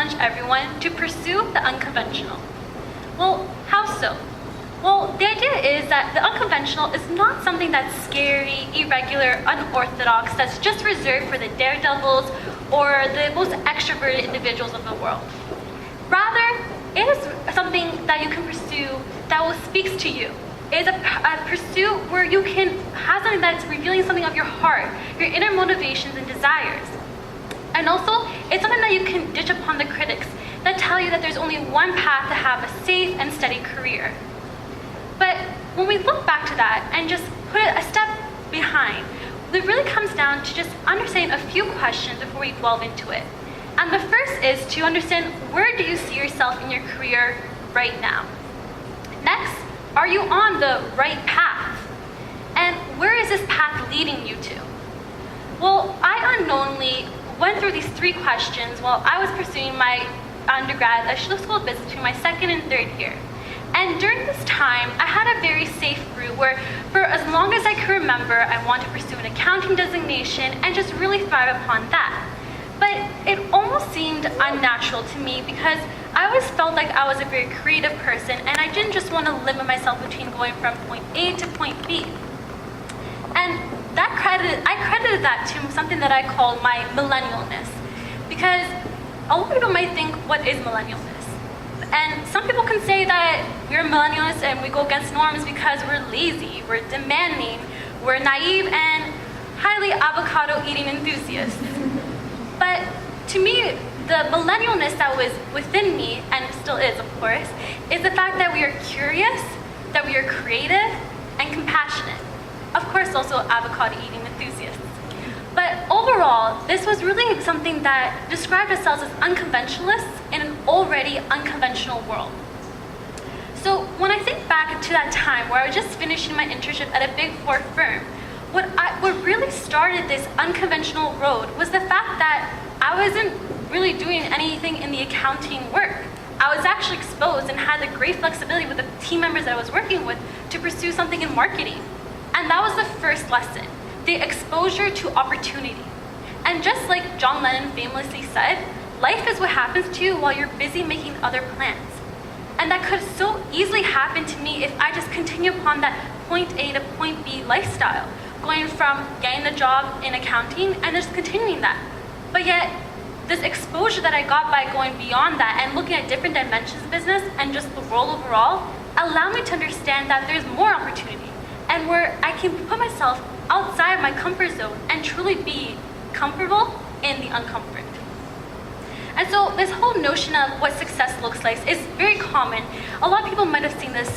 challenge everyone to pursue the unconventional. Well, how so? Well, the idea is that the unconventional is not something that's scary, irregular, unorthodox, that's just reserved for the daredevils or the most extroverted individuals of the world. Rather, it is something that you can pursue that will speak to you. It is a pursuit where you can have something that's revealing something of your heart, your inner motivations and desires. And also, it's something that you can ditch upon the critics that tell you that there's only one path to have a safe and steady career. But when we look back to that and just put it a step behind, it really comes down to just understanding a few questions before we delve into it. And the first is to understand, where do you see yourself in your career right now? Next, are you on the right path? And where is this path leading you to? Well, I unknowingly went through these three questions while I was pursuing my undergrad at School of Business between my second and third year. And during this time, I had a very safe route where for as long as I could remember, I wanted to pursue an accounting designation and just really thrive upon that. But it almost seemed unnatural to me because I always felt like I was a very creative person and I didn't just want to limit myself between going from point A to point B. And I credited that to something that I call my millennialness. Because a lot of people might think, what is millennialness? And some people can say that we're millennials and we go against norms because we're lazy, we're demanding, we're naive, and highly avocado-eating enthusiasts. But to me, the millennialness that was within me, and still is, of course, is the fact that we are curious, that we are creative, and compassionate. Of course, also avocado-eating enthusiasts. But overall, this was really something that described ourselves as unconventionalists in an already unconventional world. So when I think back to that time where I was just finishing my internship at a Big Four firm, what really started this unconventional road was the fact that I wasn't really doing anything in the accounting work. I was actually exposed and had the great flexibility with the team members that I was working with to pursue something in marketing. And that was the first lesson, the exposure to opportunity. And just like John Lennon famously said, life is what happens to you while you're busy making other plans. And that could so easily happen to me if I just continue upon that point A to point B lifestyle, going from getting the job in accounting and just continuing that. But yet, this exposure that I got by going beyond that and looking at different dimensions of business and just the world overall allowed me to understand that there's more opportunity and where I can put myself outside my comfort zone and truly be comfortable in the uncomfort. And so this whole notion of what success looks like is very common. A lot of people might have seen this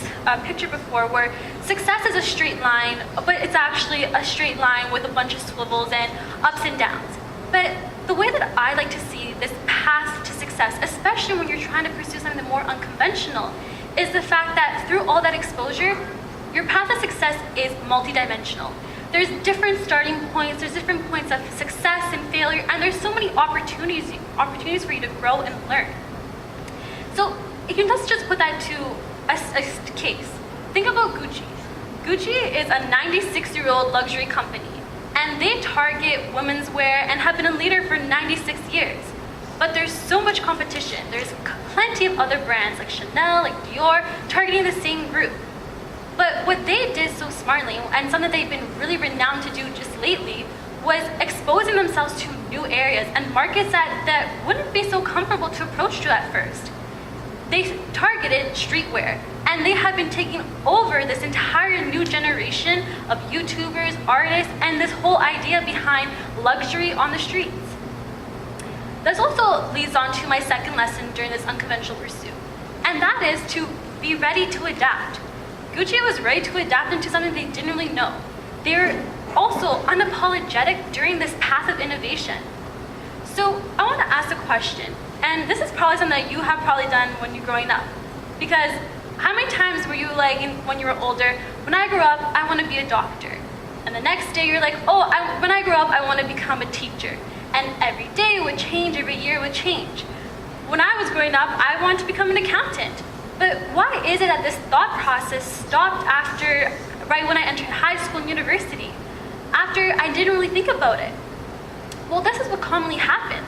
picture before where success is a straight line, but it's actually a straight line with a bunch of swivels and ups and downs. But the way that I like to see this path to success, especially when you're trying to pursue something more unconventional, is the fact that through all that exposure, your path to success is multidimensional. There's different starting points, there's different points of success and failure, and there's so many opportunities for you to grow and learn. So you can just put that to a case. Think about Gucci. Gucci is a 96-year-old luxury company, and they target women's wear and have been a leader for 96 years. But there's so much competition. There's plenty of other brands like Chanel, like Dior, targeting the same group. But what they did so smartly, and something they've been really renowned to do just lately, was exposing themselves to new areas and markets that wouldn't be so comfortable to approach to at first. They targeted streetwear, and they have been taking over this entire new generation of YouTubers, artists, and this whole idea behind luxury on the streets. This also leads on to my second lesson during this unconventional pursuit, and that is to be ready to adapt. Gucci was ready to adapt into something they didn't really know. They're also unapologetic during this path of innovation. So I want to ask a question, and this is probably something that you have probably done when you're growing up. Because how many times were you like, when you were older, when I grew up, I want to be a doctor. And the next day you're like, oh, when I grow up, I want to become a teacher. And every day would change, every year would change. When I was growing up, I wanted to become an accountant. But why is it that this thought process stopped right when I entered high school and university, after I didn't really think about it? Well, this is what commonly happens.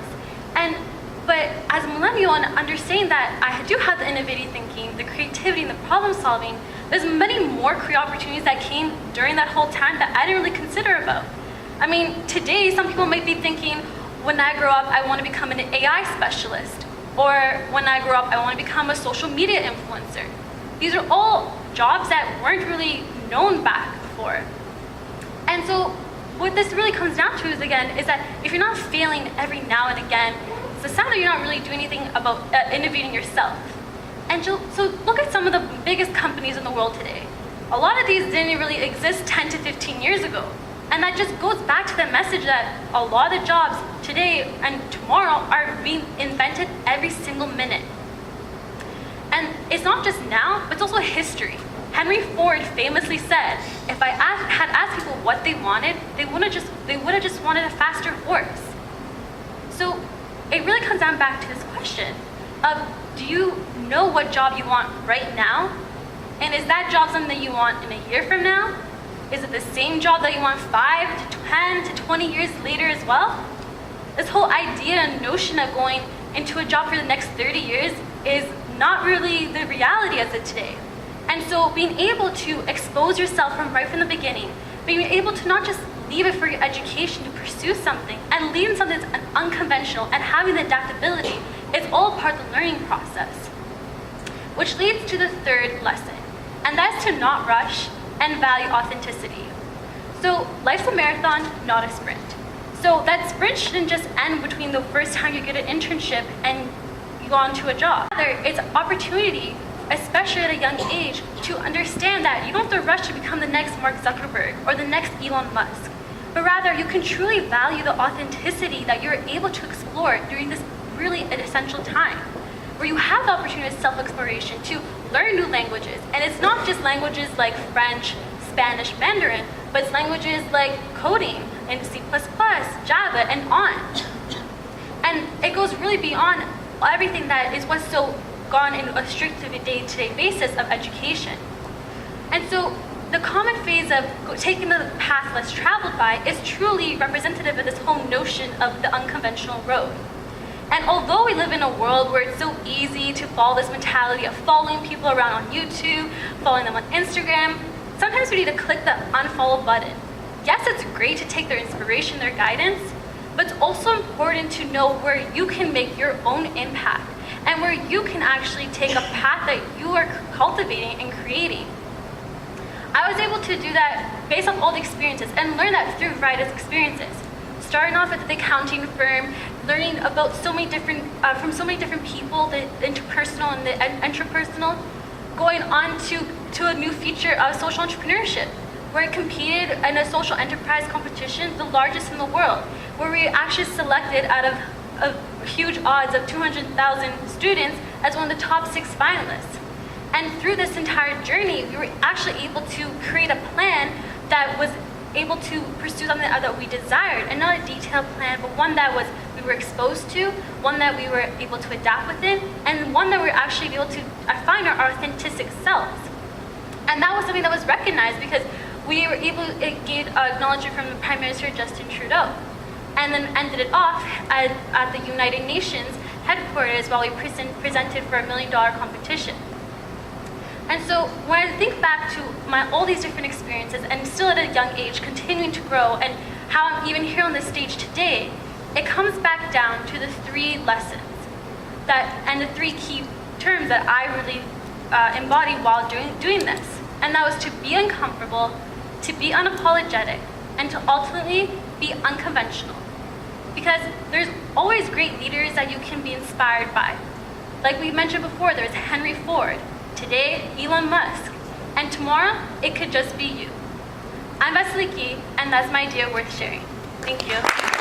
But But as a millennial, and understanding that I do have the innovative thinking, the creativity, and the problem solving, there's many more career opportunities that came during that whole time that I didn't really consider about. I mean, today some people might be thinking, when I grow up, I want to become an AI specialist. Or when I grow up, I want to become a social media influencer. These are all jobs that weren't really known back before. And so what this really comes down to is that if you're not failing every now and again, it's a sign that you're not really doing anything about innovating yourself. And so look at some of the biggest companies in the world today. A lot of these didn't really exist 10 to 15 years ago. And that just goes back to the message that a lot of the jobs today and tomorrow are being invented every single minute. And it's not just now, but it's also history. Henry Ford famously said, if I had asked people what they wanted, they would have just wanted a faster horse. So it really comes down back to this question of, do you know what job you want right now? And is that job something that you want in a year from now? Is it the same job that you want 5 to 10 to 20 years later as well? This whole idea and notion of going into a job for the next 30 years is not really the reality as of today. And so being able to expose yourself from right from the beginning, being able to not just leave it for your education to pursue something and leave something that's unconventional and having the adaptability is all part of the learning process. Which leads to the third lesson, and that's to not rush and value authenticity. So life's a marathon, not a sprint. So that sprint shouldn't just end between the first time you get an internship and you go on to a job. Rather, it's an opportunity, especially at a young age, to understand that you don't have to rush to become the next Mark Zuckerberg or the next Elon Musk, but rather you can truly value the authenticity that you're able to explore during this really essential time, where you have the opportunity of self-exploration to learn new languages. And it's not just languages like French, Spanish, Mandarin, but it's languages like coding and C++, Java, and on. And it goes really beyond everything that is what's so gone in a strict day-to-day basis of education. And so the common phase of taking the path less traveled by is truly representative of this whole notion of the unconventional road. And although we live in a world where it's so easy to follow this mentality of following people around on YouTube, following them on Instagram, sometimes we need to click the unfollow button. Yes, it's great to take their inspiration, their guidance, but it's also important to know where you can make your own impact and where you can actually take a path that you are cultivating and creating. I was able to do that based on all the experiences and learn that through various experiences. Starting off at the accounting firm, learning about so many different, from so many different people, the interpersonal and the intrapersonal, going on to a new feature of social entrepreneurship, where I competed in a social enterprise competition, the largest in the world, where we actually selected out of huge odds of 200,000 students as one of the top 6 finalists. And through this entire journey, we were actually able to create a plan that was able to pursue something that we desired, and not a detailed plan, but one that we were exposed to, one that we were able to adapt within, and one that we were actually able to find our authentic selves. And that was something that was recognized because we were able to get acknowledgement from the Prime Minister Justin Trudeau, and then ended it off at the United Nations headquarters while we presented for $1 million competition. And so when I think back to all these different experiences, and still at a young age, continuing to grow, and how I'm even here on this stage today, it comes back down to the 3 lessons and the 3 key terms that I really embodied while doing this. And that was to be uncomfortable, to be unapologetic, and to ultimately be unconventional. Because there's always great leaders that you can be inspired by. Like we mentioned before, there's Henry Ford. Today, Elon Musk, and tomorrow, it could just be you. I'm Vasiliki, and that's my idea worth sharing. Thank you.